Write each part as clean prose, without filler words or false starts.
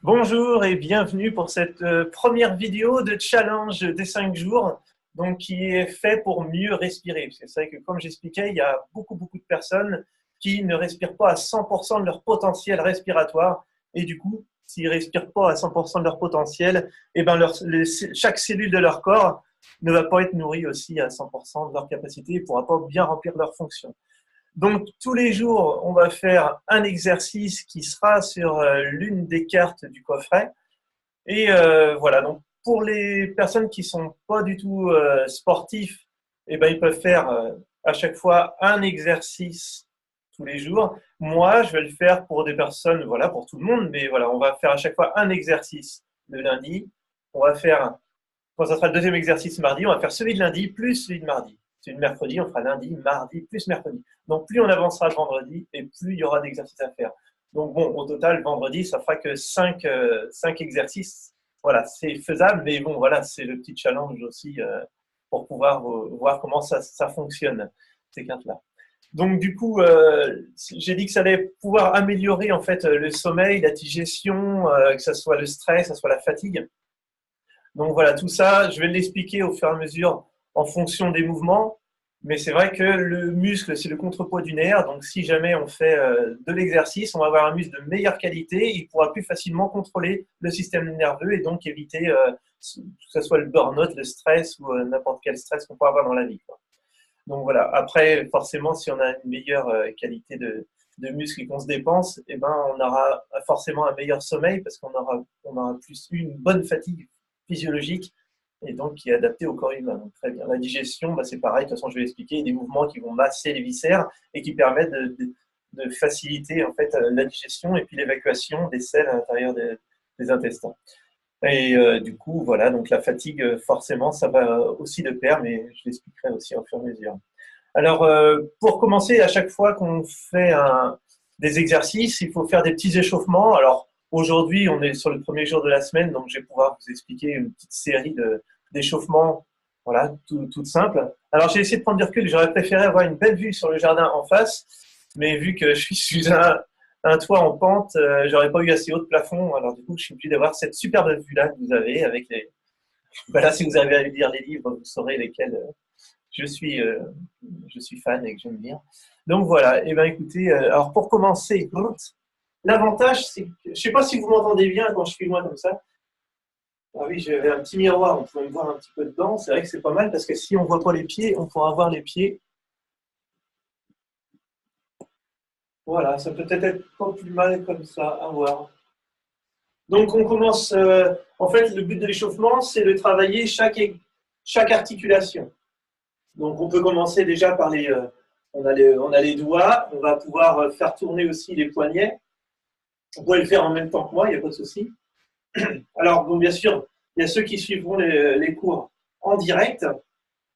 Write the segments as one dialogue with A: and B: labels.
A: Bonjour et bienvenue pour cette première vidéo de challenge des 5 jours, donc qui est fait pour mieux respirer. Parce que c'est vrai que comme j'expliquais, il y a beaucoup de personnes qui ne respirent pas à 100% de leur potentiel respiratoire et du coup, s'ils ne respirent pas à 100% de leur potentiel, et ben chaque cellule de leur corps ne va pas être nourrie aussi à 100% de leur capacité et ne pourra pas bien remplir leur fonction. Donc, tous les jours, on va faire un exercice qui sera sur l'une des cartes du coffret. Et voilà, donc pour les personnes qui sont pas du tout sportifs, eh ben, ils peuvent faire à chaque fois un exercice tous les jours. Moi, je vais le faire pour des personnes, voilà, pour tout le monde, mais voilà, on va faire à chaque fois un exercice le lundi. On va faire quand ça sera le deuxième exercice mardi, on va faire celui de lundi plus celui de mardi. Celui de mercredi, on fera lundi, mardi plus mercredi. Donc plus on avancera le vendredi et plus il y aura d'exercices à faire. Donc bon, au total, vendredi, ça fera que 5 exercices. Voilà, c'est faisable, mais bon, voilà, c'est le petit challenge aussi pour pouvoir voir comment ça fonctionne, ces cartes-là. Donc du coup, j'ai dit que ça allait pouvoir améliorer en fait le sommeil, la digestion, que ce soit le stress, que ce soit la fatigue. Donc voilà, tout ça, je vais l'expliquer au fur et à mesure en fonction des mouvements. Mais c'est vrai que le muscle, c'est le contrepoids du nerf. Donc si jamais on fait de l'exercice, on va avoir un muscle de meilleure qualité. Il pourra plus facilement contrôler le système nerveux et donc éviter que ce soit le burn-out, le stress ou n'importe quel stress qu'on peut avoir dans la vie, quoi. Donc voilà, après, forcément, si on a une meilleure qualité de muscle et qu'on se dépense, eh ben, on aura forcément un meilleur sommeil parce qu'on aura plus une bonne fatigue physiologique et donc qui est adaptée au corps humain. Donc, très bien. La digestion, bah, c'est pareil, de toute façon, je vais expliquer, des mouvements qui vont masser les viscères et qui permettent de faciliter en fait la digestion et puis l'évacuation des selles à l'intérieur des intestins. Et du coup, voilà, donc la fatigue, forcément, ça va aussi de pair, mais je l'expliquerai aussi au fur et à mesure. Alors, pour commencer, à chaque fois qu'on fait des exercices, il faut faire des petits échauffements. Alors, aujourd'hui, on est sur le premier jour de la semaine, donc je vais pouvoir vous expliquer une petite série d'échauffements, voilà, toute simple. Alors, j'ai essayé de prendre du recul, j'aurais préféré avoir une belle vue sur le jardin en face, mais vu que je suis sous un toit en pente, j'aurais pas eu assez haut de plafond, alors du coup, je suis obligé d'avoir cette superbe vue-là que vous avez avec les... Voilà, si vous arrivez à lire les livres, vous saurez lesquels je suis, euh, je suis fan et que j'aime bien. Donc voilà, et ben écoutez, alors pour commencer, l'avantage, c'est que, je ne sais pas si vous m'entendez bien quand je suis loin comme ça. Ah oui, j'avais un petit miroir, on pouvait me voir un petit peu dedans. C'est vrai que c'est pas mal parce que si on ne voit pas les pieds, on pourra voir les pieds. Voilà, ça peut peut-être être pas plus mal comme ça, à voir. Donc on commence, en fait, le but de l'échauffement, c'est de travailler chaque articulation. Donc on peut commencer déjà par on a les doigts, on va pouvoir faire tourner aussi les poignets. Vous pouvez le faire en même temps que moi, il n'y a pas de souci. Alors, bon, bien sûr, il y a ceux qui suivront les cours en direct,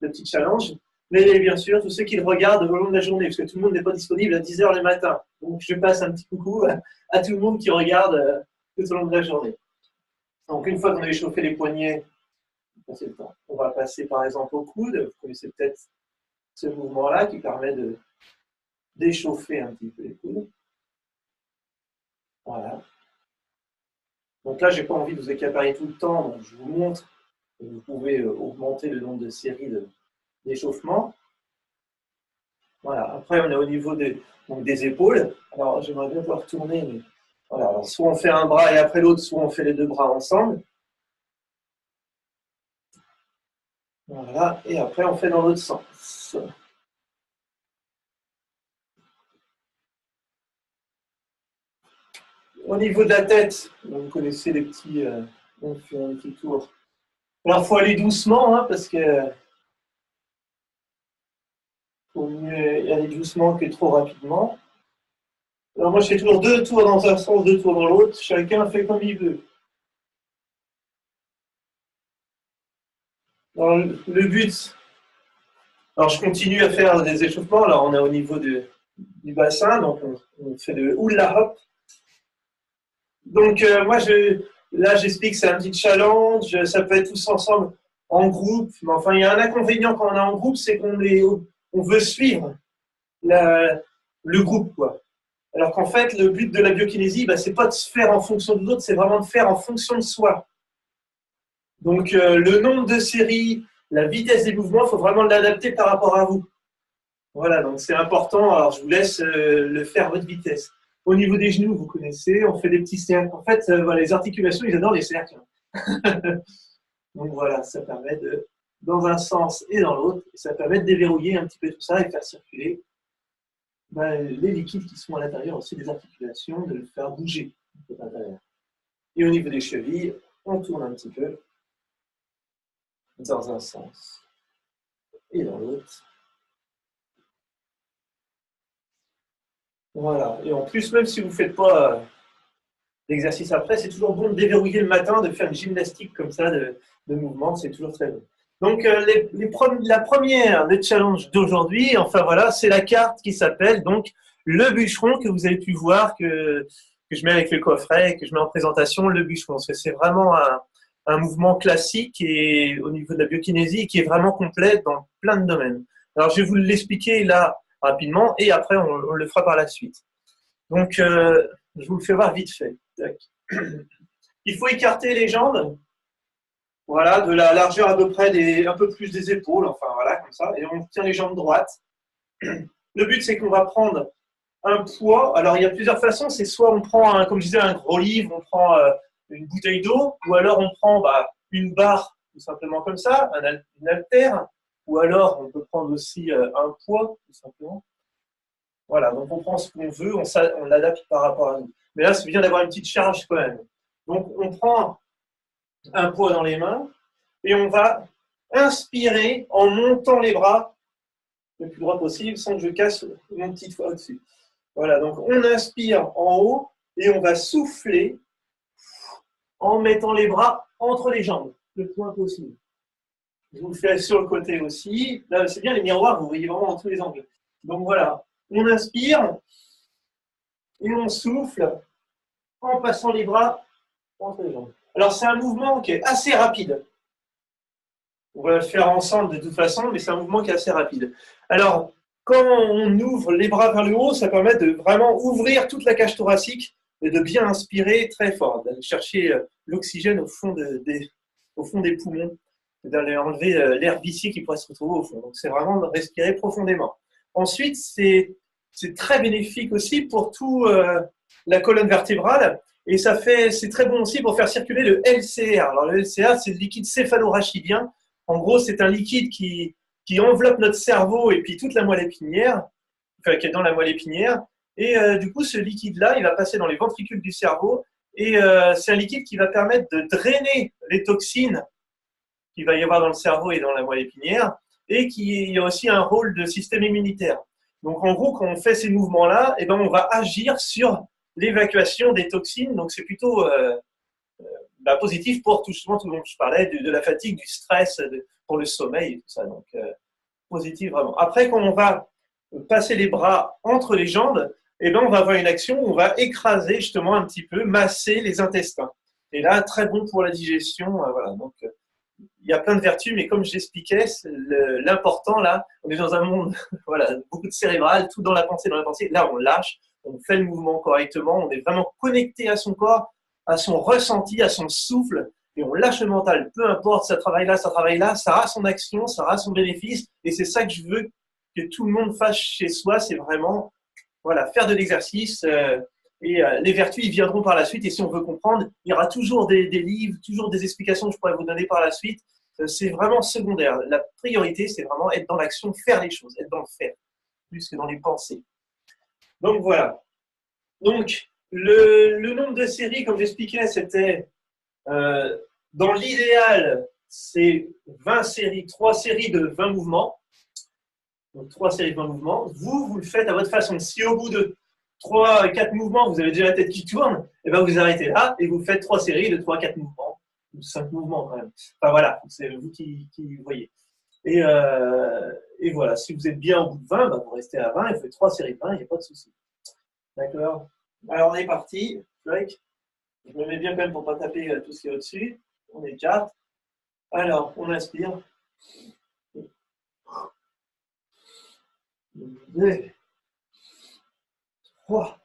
A: le petit challenge, mais bien sûr, tous ceux qui le regardent au long de la journée, parce que tout le monde n'est pas disponible à 10h le matin. Donc, je passe un petit coucou à tout le monde qui regarde tout au long de la journée. Donc, une fois qu'on a échauffé les poignets, on va passer par exemple au coude. Vous connaissez peut-être ce mouvement-là qui permet d'échauffer un petit peu les coudes. Voilà. Donc là, je n'ai pas envie de vous accaparer tout le temps, donc je vous montre que vous pouvez augmenter le nombre de séries d'échauffement. Voilà. Après, on est au niveau des épaules. Alors, j'aimerais bien pouvoir tourner, mais voilà. Alors, soit on fait un bras et après l'autre, soit on fait les deux bras ensemble. Voilà. Et après, on fait dans l'autre sens. Au niveau de la tête, vous connaissez les petits... on fait un petit tour. Alors, il faut aller doucement, hein, parce que vaut mieux y aller doucement que trop rapidement. Alors, moi, je fais toujours 2 tours dans un sens, 2 tours dans l'autre. Chacun fait comme il veut. Alors, le but... Alors, je continue à faire des échauffements. Alors, on est au niveau du bassin, donc on fait le hula hop. Donc, là, j'explique que c'est un petit challenge. Ça peut être tous ensemble en groupe. Mais enfin, il y a un inconvénient quand on est en groupe, c'est on veut suivre le groupe, quoi. Alors qu'en fait, le but de la biokinésie, bah, c'est pas de se faire en fonction de l'autre, c'est vraiment de faire en fonction de soi. Donc, le nombre de séries, la vitesse des mouvements, il faut vraiment l'adapter par rapport à vous. Voilà, donc c'est important. Alors, je vous laisse le faire à votre vitesse. Au niveau des genoux, vous connaissez, on fait des petits cercles. En fait, voilà, les articulations, ils adorent les cercles. Donc voilà, ça permet de, dans un sens et dans l'autre, ça permet de déverrouiller un petit peu tout ça et faire circuler les liquides qui sont à l'intérieur aussi des articulations, de le faire bouger à l'intérieur. Et au niveau des chevilles, on tourne un petit peu dans un sens et dans l'autre. Voilà. Et en plus, même si vous ne faites pas l'exercice après, c'est toujours bon de déverrouiller le matin, de faire une gymnastique comme ça de mouvement, c'est toujours très bon. Donc, la première des challenges d'aujourd'hui, enfin voilà, c'est la carte qui s'appelle donc le bûcheron que vous avez pu voir, que je mets avec le coffret, que je mets en présentation, le bûcheron. Parce que c'est vraiment un mouvement classique et au niveau de la biokinésie qui est vraiment complet dans plein de domaines. Alors, je vais vous l'expliquer là rapidement et après, on le fera par la suite. Donc, je vous le fais voir vite fait. Il faut écarter les jambes, voilà, de la largeur à peu près un peu plus des épaules, enfin voilà, comme ça, et on tient les jambes droites. Le but, c'est qu'on va prendre un poids. Alors, il y a plusieurs façons. C'est soit on prend, comme je disais, un gros livre, on prend une bouteille d'eau, ou alors on prend une barre, tout simplement comme ça, une haltère, ou alors on peut prendre aussi un poids, tout simplement. Voilà, donc on prend ce qu'on veut, on l'adapte par rapport à nous. Mais là, c'est bien d'avoir une petite charge quand même. Donc, on prend un poids dans les mains et on va inspirer en montant les bras le plus droit possible sans que je casse mon petit doigt au-dessus. Voilà, donc on inspire en haut et on va souffler en mettant les bras entre les jambes le plus loin possible. Je vous le fais sur le côté aussi. Là, c'est bien les miroirs, vous voyez vraiment dans tous les angles. Donc voilà, on inspire et on souffle en passant les bras entre les jambes. Alors c'est un mouvement qui est assez rapide. On va le faire ensemble de toute façon, mais c'est un mouvement qui est assez rapide. Alors, quand on ouvre les bras vers le haut, ça permet de vraiment ouvrir toute la cage thoracique et de bien inspirer très fort, d'aller chercher l'oxygène au fond des poumons, d'aller enlever l'air vicié qui pourrait se retrouver au fond. Donc, c'est vraiment de respirer profondément. Ensuite, c'est très bénéfique aussi pour tout la colonne vertébrale et c'est très bon aussi pour faire circuler le LCR. Alors, le LCR, c'est le liquide céphalorachidien. En gros, c'est un liquide qui enveloppe notre cerveau et puis toute la moelle épinière, enfin, qui est dans la moelle épinière. Et du coup, ce liquide-là, il va passer dans les ventricules du cerveau. Et c'est un liquide qui va permettre de drainer les toxines qu'il va y avoir dans le cerveau et dans la moelle épinière. Et qui a aussi un rôle de système immunitaire. Donc, en gros, quand on fait ces mouvements-là, eh ben, on va agir sur l'évacuation des toxines. Donc, c'est plutôt positif pour tout ce dont je parlais, de la fatigue, du stress, pour le sommeil et tout ça. Donc, positif vraiment. Après, quand on va passer les bras entre les jambes, eh ben, on va avoir une action où on va écraser justement un petit peu, masser les intestins. Et là, très bon pour la digestion. Voilà. Donc, il y a plein de vertus, mais comme je l'expliquais, l'important là, on est dans un monde, voilà, beaucoup de cérébral, tout dans la pensée, Là, on lâche, on fait le mouvement correctement, on est vraiment connecté à son corps, à son ressenti, à son souffle, et on lâche le mental. Peu importe, ça travaille là, ça a son action, ça a son bénéfice, et c'est ça que je veux que tout le monde fasse chez soi, c'est vraiment, voilà, faire de l'exercice. Et les vertus, ils viendront par la suite. Et si on veut comprendre, il y aura toujours des livres, toujours des explications que je pourrais vous donner par la suite. C'est vraiment secondaire. La priorité, c'est vraiment être dans l'action, faire les choses, être dans le faire, plus que dans les pensées. Donc voilà. Donc, le nombre de séries, comme j'expliquais, c'était dans l'idéal, c'est 20 séries, 3 séries de 20 mouvements. Donc 3 séries de 20 mouvements. Vous le faites à votre façon. Si au bout de 3, 4 mouvements, vous avez déjà la tête qui tourne, et ben vous arrêtez là et vous faites 3 séries de 3, 4 mouvements, ou 5 mouvements quand même. Enfin voilà, c'est vous qui voyez. Et voilà, si vous êtes bien au bout de 20, ben, vous restez à 20 et vous faites 3 séries de 20, il n'y a pas de souci. D'accord. Alors on est parti. Je me mets bien quand même pour ne pas taper tout ce qui est au-dessus. On écarte. Alors, on inspire. 2, 3,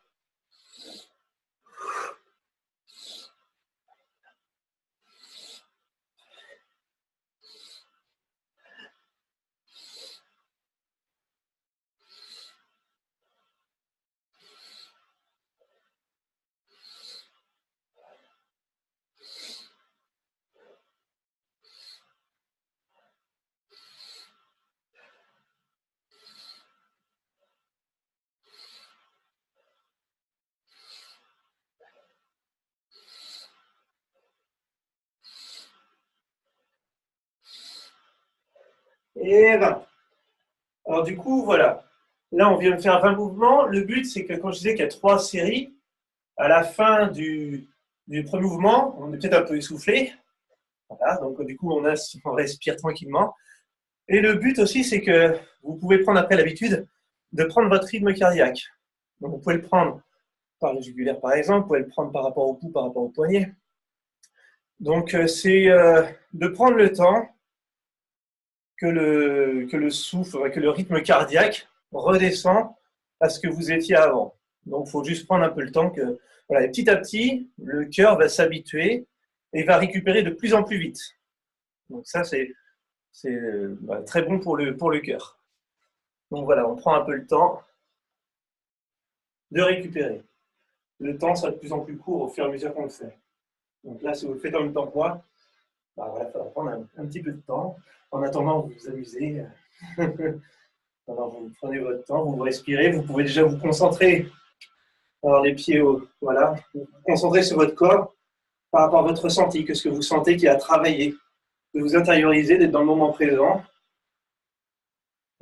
A: et 20. Alors du coup, voilà. Là, on vient de faire 20 mouvements. Le but, c'est que quand je disais qu'il y a 3 séries, à la fin du premier mouvement, on est peut-être un peu essoufflé. Voilà, donc du coup, on respire tranquillement. Et le but aussi, c'est que vous pouvez prendre après l'habitude de prendre votre rythme cardiaque. Donc vous pouvez le prendre par le jugulaire, par exemple, vous pouvez le prendre par rapport au pouls, par rapport au poignet. Donc c'est de prendre le temps que le souffle, que le rythme cardiaque redescend à ce que vous étiez avant. Donc il faut juste prendre un peu le temps que, voilà, et petit à petit, le cœur va s'habituer et va récupérer de plus en plus vite. Donc ça, c'est très bon pour le cœur. Donc voilà, on prend un peu le temps de récupérer. Le temps sera de plus en plus court au fur et à mesure qu'on le fait. Donc là, si vous le faites en même temps que moi, bah voilà, ça va prendre un petit peu de temps. En attendant, vous vous amusez. Alors, vous prenez votre temps, vous respirez, vous pouvez déjà vous concentrer. Alors, les pieds hauts, voilà. Vous vous concentrez sur votre corps par rapport à votre ressenti, que ce que vous sentez qui a travaillé. De vous intérioriser, d'être dans le moment présent,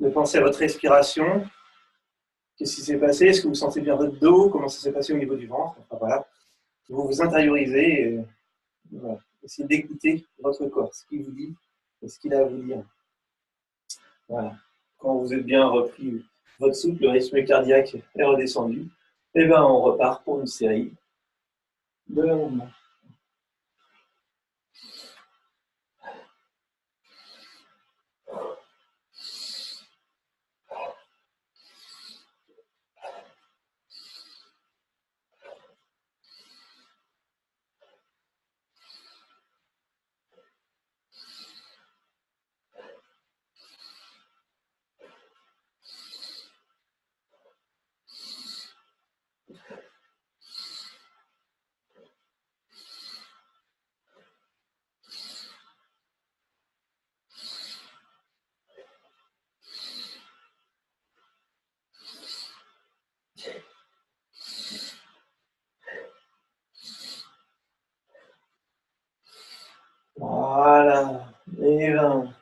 A: de penser à votre respiration. Qu'est-ce qui s'est passé? Est-ce que vous sentez bien votre dos? Comment ça s'est passé au niveau du ventre? Enfin, voilà. Vous vous intériorisez et voilà. Essayez d'écouter votre corps, ce qu'il vous dit et ce qu'il a à vous dire. Voilà. Quand vous êtes bien repris votre souffle, le rythme cardiaque est redescendu, et bien on repart pour une série de mouvements. Voilà. Et ben,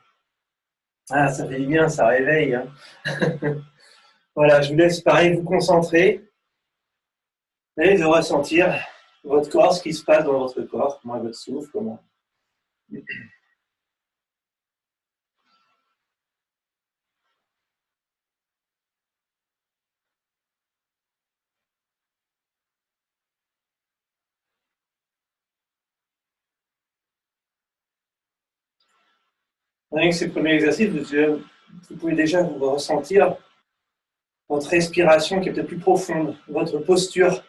A: ah, ça fait du bien, ça réveille. Hein. Voilà, je vous laisse pareil vous concentrer et de ressentir votre corps, ce qui se passe dans votre corps, comment votre souffle, comment. Avec ces premiers exercices, vous pouvez déjà vous ressentir votre respiration qui est peut-être plus profonde, votre posture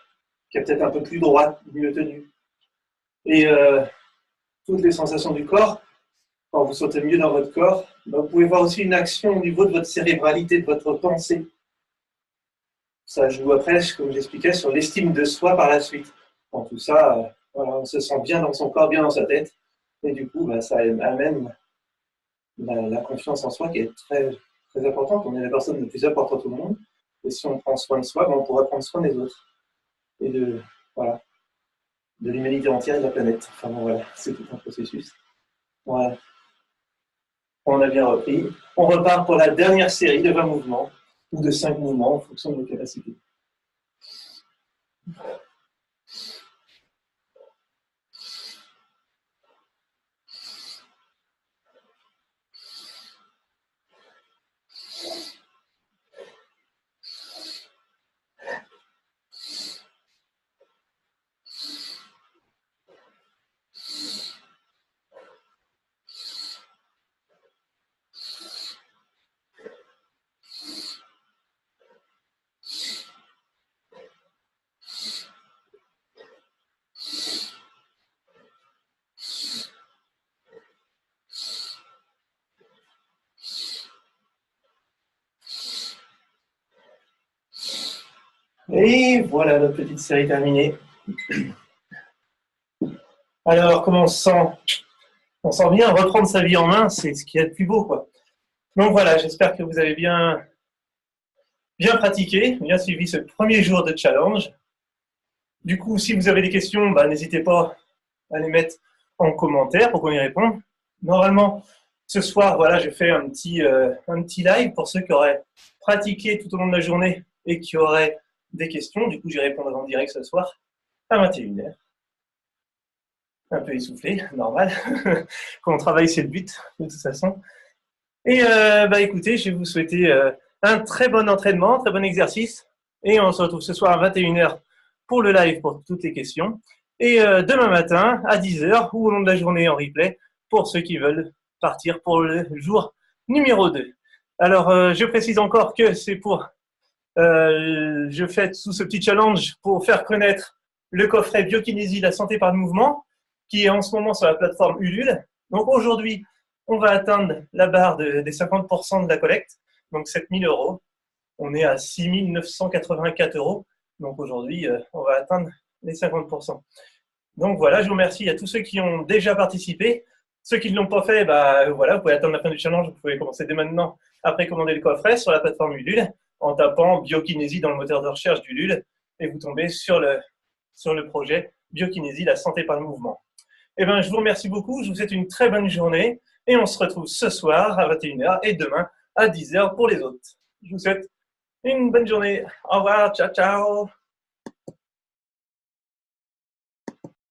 A: qui est peut-être un peu plus droite, mieux tenue. Et toutes les sensations du corps, quand vous sentez mieux dans votre corps, ben vous pouvez voir aussi une action au niveau de votre cérébralité, de votre pensée. Ça joue après, comme j'expliquais, sur l'estime de soi par la suite. Dans tout ça, voilà, on se sent bien dans son corps, bien dans sa tête. Et du coup, ben, ça amène la confiance en soi qui est très, très importante. On est la personne la plus importante au monde. Et si on prend soin de soi, ben, on pourra prendre soin des autres. Et voilà, de l'humanité entière et de la planète. Enfin bon, voilà, c'est tout un processus. Voilà. On a bien repris. On repart pour la dernière série de 20 mouvements, ou de 5 mouvements en fonction de nos capacités. Et voilà, notre petite série terminée. Alors, comment on se sent? On sent bien reprendre sa vie en main, c'est ce qui est le plus beau, quoi. Donc voilà, j'espère que vous avez bien pratiqué, bien suivi ce premier jour de challenge. Du coup, si vous avez des questions, bah, n'hésitez pas à les mettre en commentaire pour qu'on y réponde. Normalement, Ce soir, voilà, je fais un petit live pour ceux qui auraient pratiqué tout au long de la journée et qui auraient des questions. Du coup, j'y répondrai en direct ce soir à 21h. Un peu essoufflé, normal. Quand on travaille, c'est le but, de toute façon. Et écoutez, je vais vous souhaiter un très bon entraînement, un très bon exercice. Et on se retrouve ce soir à 21h pour le live pour toutes les questions. Et demain matin à 10h ou au long de la journée en replay pour ceux qui veulent partir pour le jour numéro 2. Alors, je précise encore que c'est pour... je fais sous ce petit challenge pour faire connaître le coffret Biokinésie, la santé par le mouvement, qui est en ce moment sur la plateforme Ulule. Donc aujourd'hui, on va atteindre la barre des 50% de la collecte, donc 7 000 €. On est à 6 984 €. Donc aujourd'hui, on va atteindre les 50%. Donc voilà, je vous remercie à tous ceux qui ont déjà participé. Ceux qui ne l'ont pas fait, voilà, vous pouvez attendre la fin du challenge. Vous pouvez commencer dès maintenant à précommander le coffret sur la plateforme Ulule en tapant Biokinésie dans le moteur de recherche d'Ulule et vous tombez sur le projet Biokinésie, la santé par le mouvement. Eh bien, je vous remercie beaucoup. Je vous souhaite une très bonne journée et on se retrouve ce soir à 21h et demain à 10h pour les autres. Je vous souhaite une bonne journée. Au revoir. Ciao, ciao.